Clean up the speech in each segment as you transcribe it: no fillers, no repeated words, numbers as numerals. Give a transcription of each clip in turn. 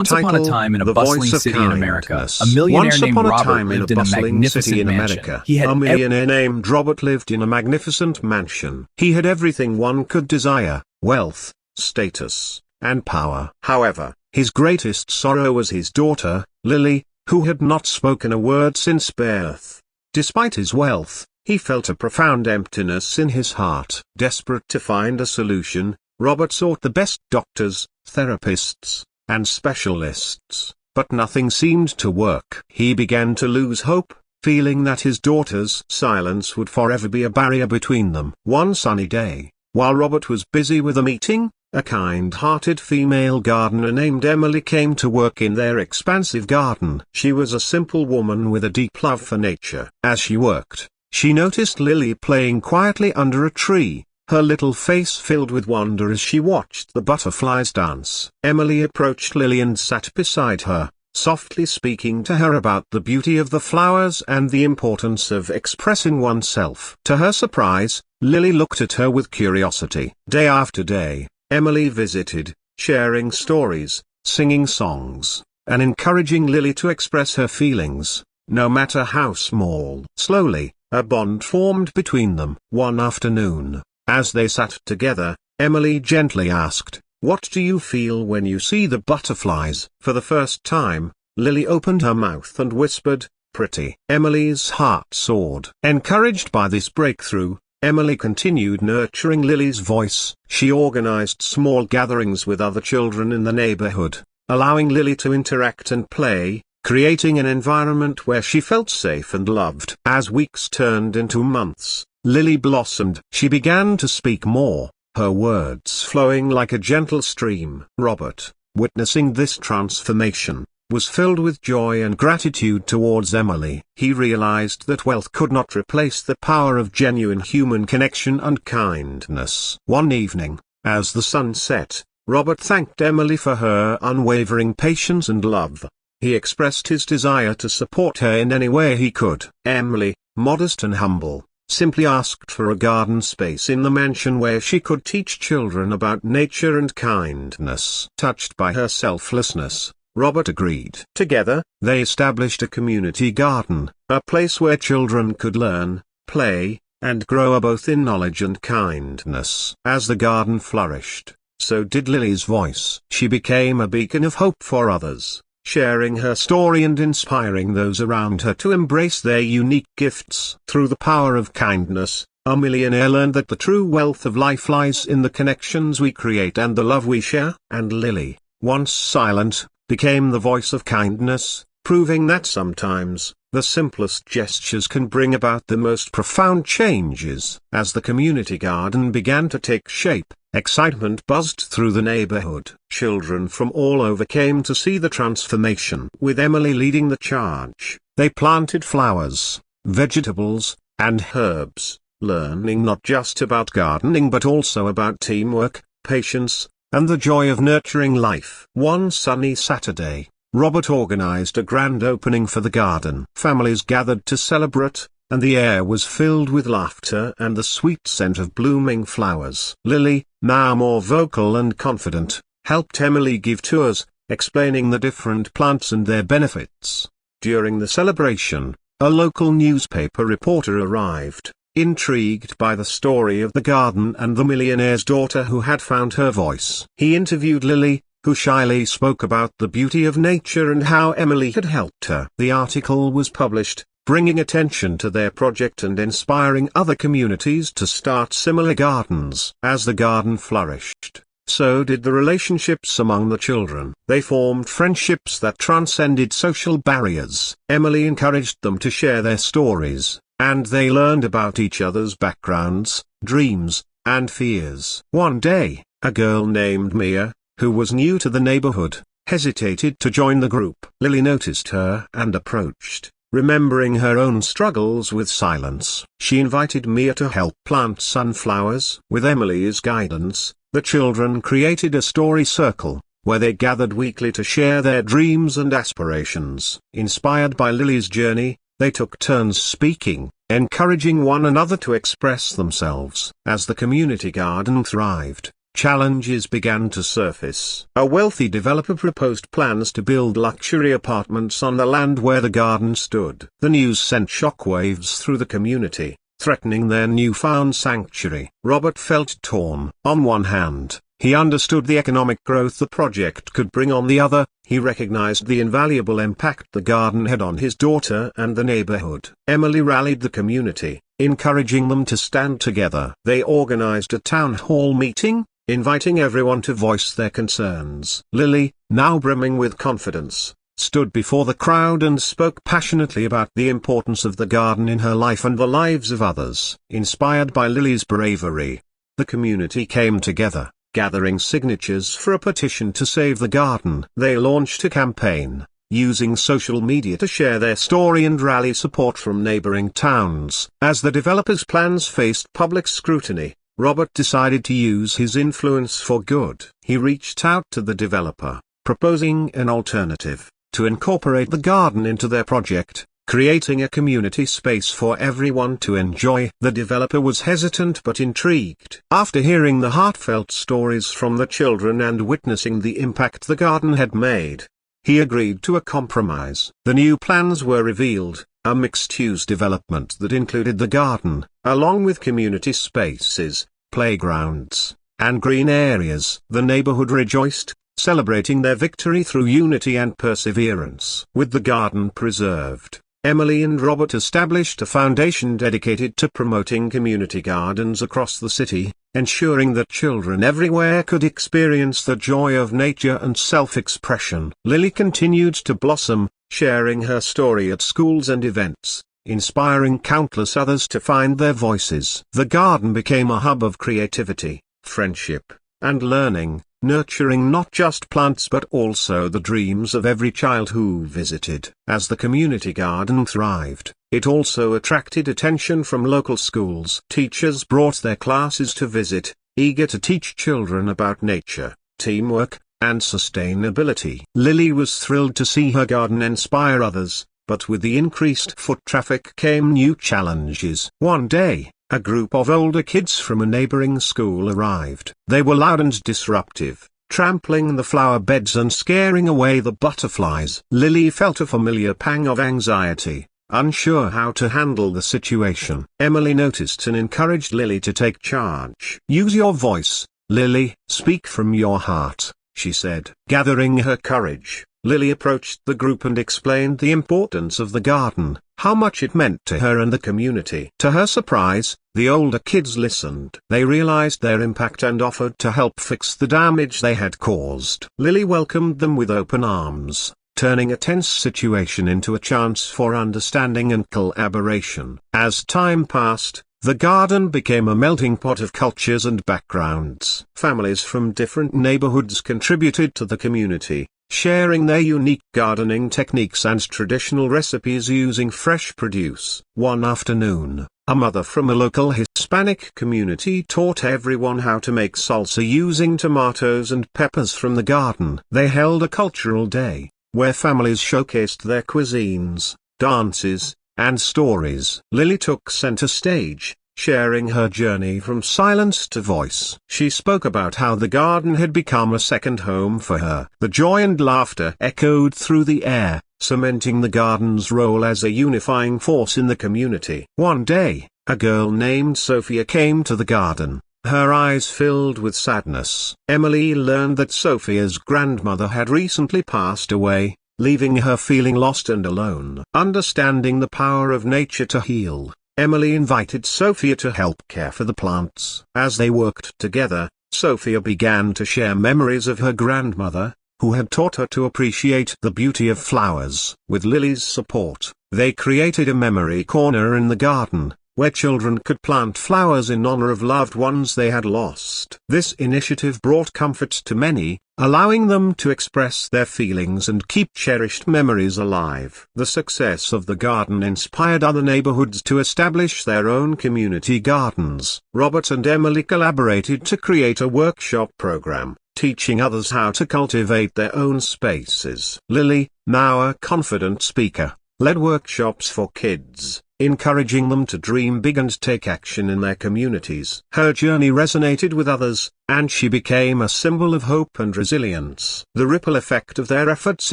Once upon a Title: time in a The bustling Voice of city in America, Kindness. a millionaire Once named upon a Robert time in a lived in a bustling magnificent city in mansion. America, He had a millionaire named Robert lived in a magnificent mansion. He had everything one could desire: wealth, status, and power. However, his greatest sorrow was his daughter, Lily, who had not spoken a word since birth. Despite his wealth, he felt a profound emptiness in his heart. Desperate to find a solution, Robert sought the best doctors, therapists, and specialists, but nothing seemed to work. He began to lose hope, feeling that his daughter's silence would forever be a barrier between them. One sunny day, while Robert was busy with a meeting, a kind-hearted female gardener named Emily came to work in their expansive garden. She was a simple woman with a deep love for nature. As she worked, she noticed Lily playing quietly under a tree, her little face filled with wonder as she watched the butterflies dance. Emily approached Lily and sat beside her, softly speaking to her about the beauty of the flowers and the importance of expressing oneself. To her surprise, Lily looked at her with curiosity. Day after day, Emily visited, sharing stories, singing songs, and encouraging Lily to express her feelings, no matter how small. Slowly, a bond formed between them. One afternoon, as they sat together, Emily gently asked, "What do you feel when you see the butterflies?" For the first time, Lily opened her mouth and whispered, "Pretty." Emily's heart soared. Encouraged by this breakthrough, Emily continued nurturing Lily's voice. She organized small gatherings with other children in the neighborhood, allowing Lily to interact and play, creating an environment where she felt safe and loved. As weeks turned into months, Lily blossomed. She began to speak more, her words flowing like a gentle stream. Robert, witnessing this transformation, was filled with joy and gratitude towards Emily. He realized that wealth could not replace the power of genuine human connection and kindness. One evening, as the sun set, Robert thanked Emily for her unwavering patience and love. He expressed his desire to support her in any way he could. Emily, modest and humble, simply asked for a garden space in the mansion where she could teach children about nature and kindness. Touched by her selflessness, Robert agreed. Together, they established a community garden, a place where children could learn, play, and grow both in knowledge and kindness. As the garden flourished, so did Lily's voice. She became a beacon of hope for others, sharing her story and inspiring those around her to embrace their unique gifts. Through the power of kindness, a millionaire learned that the true wealth of life lies in the connections we create and the love we share. And Lily, once silent, became the voice of kindness, proving that sometimes, the simplest gestures can bring about the most profound changes. As the community garden began to take shape, excitement buzzed through the neighborhood. Children from all over came to see the transformation. With Emily leading the charge, they planted flowers, vegetables, and herbs, learning not just about gardening but also about teamwork, patience, and the joy of nurturing life. One sunny Saturday, Robert organized a grand opening for the garden. Families gathered to celebrate, and the air was filled with laughter and the sweet scent of blooming flowers. Lily, now more vocal and confident, helped Emily give tours, explaining the different plants and their benefits. During the celebration, a local newspaper reporter arrived, intrigued by the story of the garden and the millionaire's daughter who had found her voice. He interviewed Lily, who shyly spoke about the beauty of nature and how Emily had helped her. The article was published, bringing attention to their project and inspiring other communities to start similar gardens. As the garden flourished, so did the relationships among the children. They formed friendships that transcended social barriers. Emily encouraged them to share their stories, and they learned about each other's backgrounds, dreams, and fears. One day, a girl named Mia, who was new to the neighborhood, hesitated to join the group. Lily noticed her and approached, remembering her own struggles with silence. She invited Mia to help plant sunflowers. With Emily's guidance, the children created a story circle, where they gathered weekly to share their dreams and aspirations. Inspired by Lily's journey, they took turns speaking, encouraging one another to express themselves. As the community garden thrived, challenges began to surface. A wealthy developer proposed plans to build luxury apartments on the land where the garden stood. The news sent shockwaves through the community, threatening their newfound sanctuary. Robert felt torn. On one hand, he understood the economic growth the project could bring. On the other, he recognized the invaluable impact the garden had on his daughter and the neighborhood. Emily rallied the community, encouraging them to stand together. They organized a town hall meeting, inviting everyone to voice their concerns. Lily, now brimming with confidence, stood before the crowd and spoke passionately about the importance of the garden in her life and the lives of others. Inspired by Lily's bravery, the community came together, gathering signatures for a petition to save the garden. They launched a campaign, using social media to share their story and rally support from neighboring towns. As the developer's plans faced public scrutiny, Robert decided to use his influence for good. He reached out to the developer, proposing an alternative: to incorporate the garden into their project, creating a community space for everyone to enjoy. The developer was hesitant but intrigued. After hearing the heartfelt stories from the children and witnessing the impact the garden had made, he agreed to a compromise. The new plans were revealed: a mixed-use development that included the garden, along with community spaces, playgrounds, and green areas. The neighborhood rejoiced, celebrating their victory through unity and perseverance. With the garden preserved, Emily and Robert established a foundation dedicated to promoting community gardens across the city, ensuring that children everywhere could experience the joy of nature and self-expression. Lily continued to blossom, sharing her story at schools and events, inspiring countless others to find their voices. The garden became a hub of creativity, friendship, and learning, nurturing not just plants but also the dreams of every child who visited. As the community garden thrived, it also attracted attention from local schools. Teachers brought their classes to visit, eager to teach children about nature, teamwork, and sustainability. Lily was thrilled to see her garden inspire others, but with the increased foot traffic came new challenges. One day, a group of older kids from a neighboring school arrived. They were loud and disruptive, trampling the flower beds and scaring away the butterflies. Lily felt a familiar pang of anxiety, unsure how to handle the situation. Emily noticed and encouraged Lily to take charge. "Use your voice, Lily, speak from your heart," she said. Gathering her courage, Lily approached the group and explained the importance of the garden, how much it meant to her and the community. To her surprise, the older kids listened. They realized their impact and offered to help fix the damage they had caused. Lily welcomed them with open arms, turning a tense situation into a chance for understanding and collaboration. As time passed, the garden became a melting pot of cultures and backgrounds. Families from different neighborhoods contributed to the community, sharing their unique gardening techniques and traditional recipes using fresh produce. One afternoon, a mother from a local Hispanic community taught everyone how to make salsa using tomatoes and peppers from the garden. They held a cultural day, where families showcased their cuisines, dances, and stories. Lily took center stage, sharing her journey from silence to voice. She spoke about how the garden had become a second home for her. The joy and laughter echoed through the air, cementing the garden's role as a unifying force in the community. One day, a girl named Sophia came to the garden, her eyes filled with sadness. Emily learned that Sophia's grandmother had recently passed away, leaving her feeling lost and alone. Understanding the power of nature to heal, Emily invited Sophia to help care for the plants. As they worked together, Sophia began to share memories of her grandmother, who had taught her to appreciate the beauty of flowers. With Lily's support, they created a memory corner in the garden, where children could plant flowers in honor of loved ones they had lost. This initiative brought comfort to many, allowing them to express their feelings and keep cherished memories alive. The success of the garden inspired other neighborhoods to establish their own community gardens. Robert and Emily collaborated to create a workshop program, teaching others how to cultivate their own spaces. Lily, now a confident speaker, led workshops for kids, encouraging them to dream big and take action in their communities. Her journey resonated with others, and she became a symbol of hope and resilience. The ripple effect of their efforts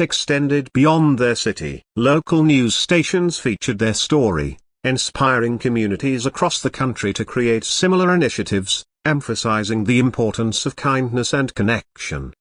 extended beyond their city. Local news stations featured their story, inspiring communities across the country to create similar initiatives, emphasizing the importance of kindness and connection.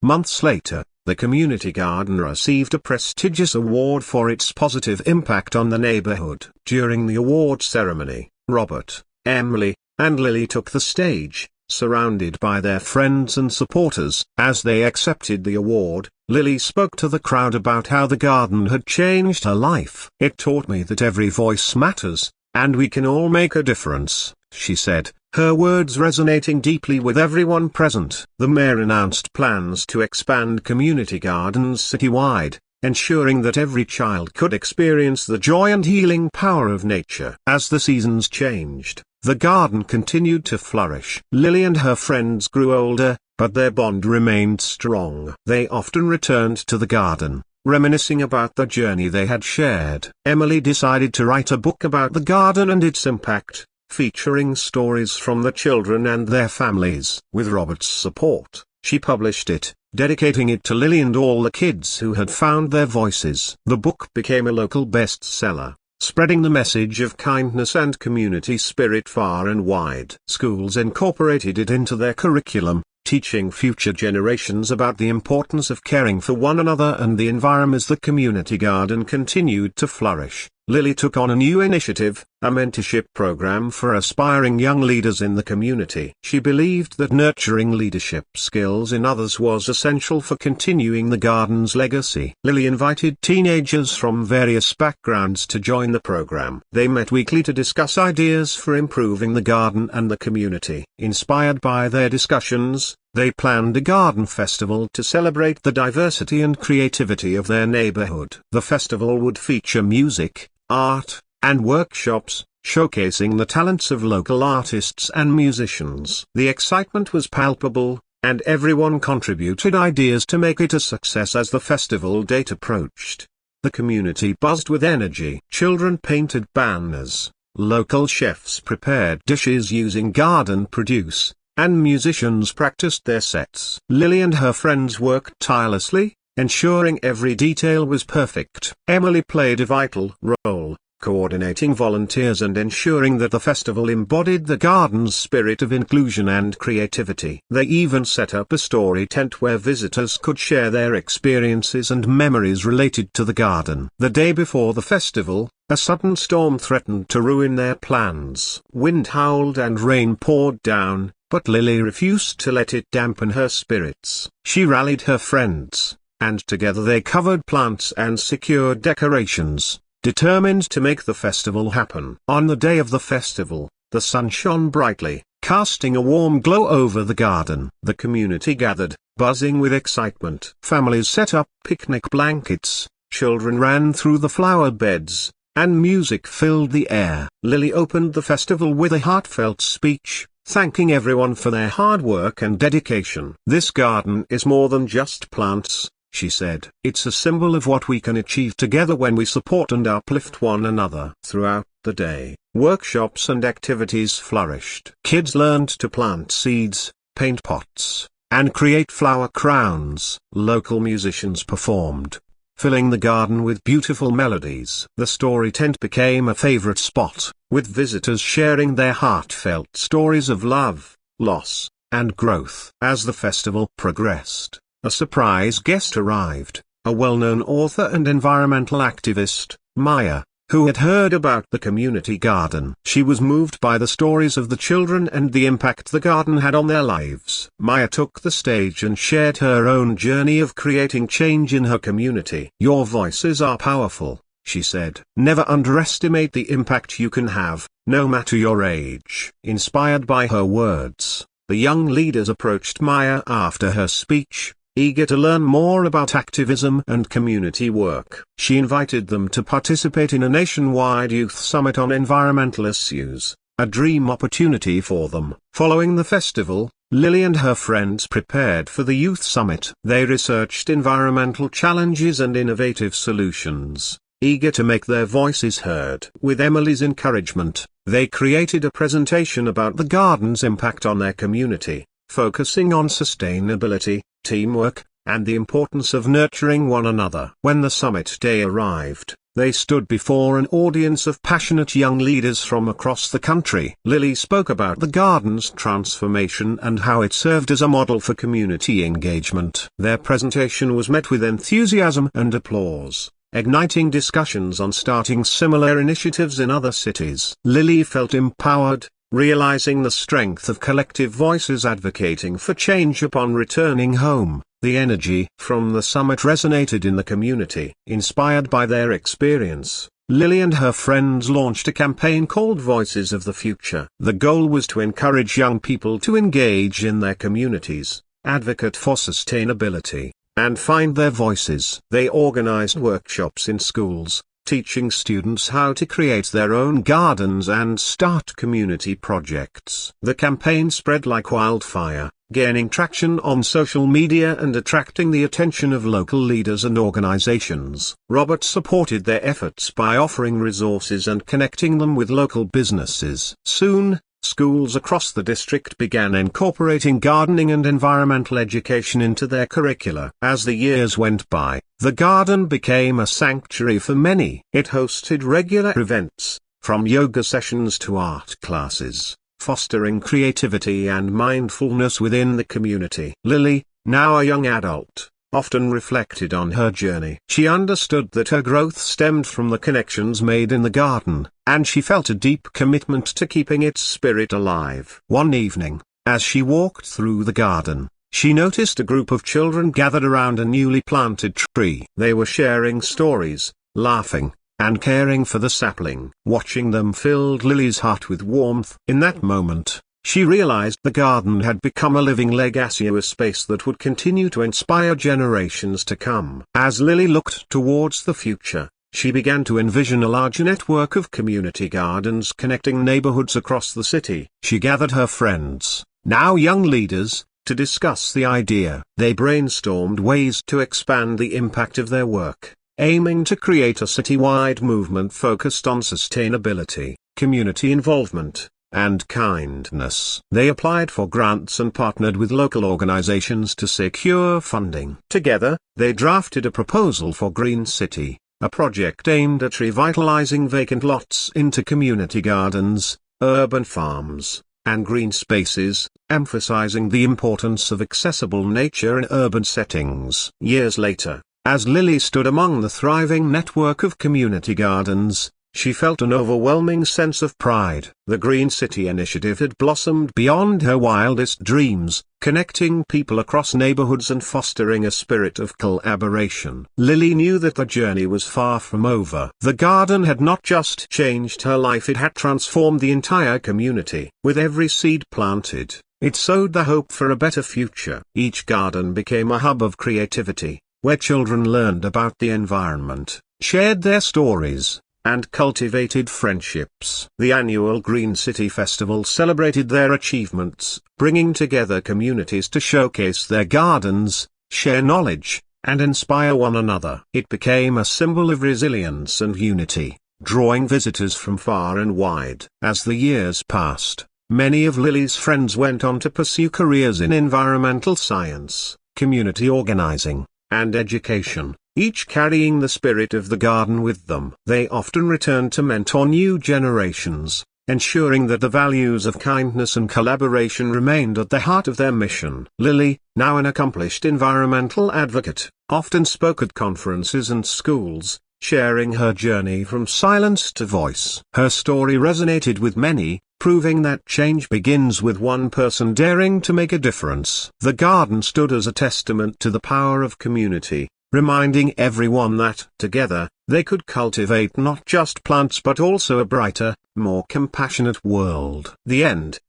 Months later, the community garden received a prestigious award for its positive impact on the neighborhood. During the award ceremony, Robert, Emily, and Lily took the stage, surrounded by their friends and supporters. As they accepted the award, Lily spoke to the crowd about how the garden had changed her life. "It taught me that every voice matters, and we can all make a difference," she said, her words resonating deeply with everyone present. The mayor announced plans to expand community gardens citywide, ensuring that every child could experience the joy and healing power of nature. As the seasons changed, the garden continued to flourish. Lily and her friends grew older, but their bond remained strong. They often returned to the garden, reminiscing about the journey they had shared. Emily decided to write a book about the garden and its impact, featuring stories from the children and their families. With Robert's support, she published it, dedicating it to Lily and all the kids who had found their voices. The book became a local bestseller, spreading the message of kindness and community spirit far and wide. Schools incorporated it into their curriculum, teaching future generations about the importance of caring for one another and the environment. As the community garden continued to flourish, Lily took on a new initiative, a mentorship program for aspiring young leaders in the community. She believed that nurturing leadership skills in others was essential for continuing the garden's legacy. Lily invited teenagers from various backgrounds to join the program. They met weekly to discuss ideas for improving the garden and the community. Inspired by their discussions, they planned a garden festival to celebrate the diversity and creativity of their neighborhood. The festival would feature music, art, and workshops, showcasing the talents of local artists and musicians. The excitement was palpable, and everyone contributed ideas to make it a success. As the festival date approached, the community buzzed with energy. Children painted banners, local chefs prepared dishes using garden produce, and musicians practiced their sets. Lily and her friends worked tirelessly, ensuring every detail was perfect. Emily played a vital role, coordinating volunteers and ensuring that the festival embodied the garden's spirit of inclusion and creativity. They even set up a story tent where visitors could share their experiences and memories related to the garden. The day before the festival, a sudden storm threatened to ruin their plans. Wind howled and rain poured down, but Lily refused to let it dampen her spirits. She rallied her friends, and together they covered plants and secured decorations, determined to make the festival happen. On the day of the festival, the sun shone brightly, casting a warm glow over the garden. The community gathered, buzzing with excitement. Families set up picnic blankets, children ran through the flower beds, and music filled the air. Lily opened the festival with a heartfelt speech, thanking everyone for their hard work and dedication. "This garden is more than just plants," she said. "It's a symbol of what we can achieve together when we support and uplift one another." Throughout the day, workshops and activities flourished. Kids learned to plant seeds, paint pots, and create flower crowns. Local musicians performed, filling the garden with beautiful melodies. The story tent became a favorite spot, with visitors sharing their heartfelt stories of love, loss, and growth. As the festival progressed, a surprise guest arrived, a well-known author and environmental activist, Maya, who had heard about the community garden. She was moved by the stories of the children and the impact the garden had on their lives. Maya took the stage and shared her own journey of creating change in her community. "Your voices are powerful," she said. "Never underestimate the impact you can have, no matter your age." Inspired by her words, the young leaders approached Maya after her speech, eager to learn more about activism and community work. She invited them to participate in a nationwide youth summit on environmental issues, a dream opportunity for them. Following the festival, Lily and her friends prepared for the youth summit. They researched environmental challenges and innovative solutions, eager to make their voices heard. With Emily's encouragement, they created a presentation about the garden's impact on their community, focusing on sustainability, teamwork, and the importance of nurturing one another. When the summit day arrived, they stood before an audience of passionate young leaders from across the country. Lily spoke about the garden's transformation and how it served as a model for community engagement. Their presentation was met with enthusiasm and applause, igniting discussions on starting similar initiatives in other cities. Lily felt empowered, realizing the strength of collective voices advocating for change upon returning home. The energy from the summit resonated in the community. Inspired by their experience, Lily and her friends launched a campaign called Voices of the Future. The goal was to encourage young people to engage in their communities, advocate for sustainability, and find their voices. They organized workshops in schools, teaching students how to create their own gardens and start community projects. The campaign spread like wildfire, gaining traction on social media and attracting the attention of local leaders and organizations. Robert supported their efforts by offering resources and connecting them with local businesses. Soon, schools across the district began incorporating gardening and environmental education into their curricula. As the years went by, the garden became a sanctuary for many. It hosted regular events, from yoga sessions to art classes, fostering creativity and mindfulness within the community. Lily, now a young adult, often reflected on her journey. She understood that her growth stemmed from the connections made in the garden, and she felt a deep commitment to keeping its spirit alive. One evening, as she walked through the garden, she noticed a group of children gathered around a newly planted tree. They were sharing stories, laughing, and caring for the sapling. Watching them filled Lily's heart with warmth. In that moment, she realized the garden had become a living legacy, a space that would continue to inspire generations to come. As Lily looked towards the future, she began to envision a larger network of community gardens connecting neighborhoods across the city. She gathered her friends, now young leaders, to discuss the idea. They brainstormed ways to expand the impact of their work, aiming to create a citywide movement focused on sustainability, community involvement, and kindness. They applied for grants and partnered with local organizations to secure funding. Together, they drafted a proposal for Green City, a project aimed at revitalizing vacant lots into community gardens, urban farms, and green spaces, emphasizing the importance of accessible nature in urban settings. Years later, as Lily stood among the thriving network of community gardens, she felt an overwhelming sense of pride. The Green City initiative had blossomed beyond her wildest dreams, connecting people across neighborhoods and fostering a spirit of collaboration. Lily knew that the journey was far from over. The garden had not just changed her life, it had transformed the entire community. With every seed planted, it sowed the hope for a better future. Each garden became a hub of creativity, where children learned about the environment, shared their stories, and cultivated friendships. The annual Green City Festival celebrated their achievements, bringing together communities to showcase their gardens, share knowledge, and inspire one another. It became a symbol of resilience and unity, drawing visitors from far and wide. As the years passed, many of Lily's friends went on to pursue careers in environmental science, community organizing, and education, each carrying the spirit of the garden with them. They often returned to mentor new generations, ensuring that the values of kindness and collaboration remained at the heart of their mission. Lily, now an accomplished environmental advocate, often spoke at conferences and schools, sharing her journey from silence to voice. Her story resonated with many, proving that change begins with one person daring to make a difference. The garden stood as a testament to the power of community, reminding everyone that, together, they could cultivate not just plants but also a brighter, more compassionate world. The end.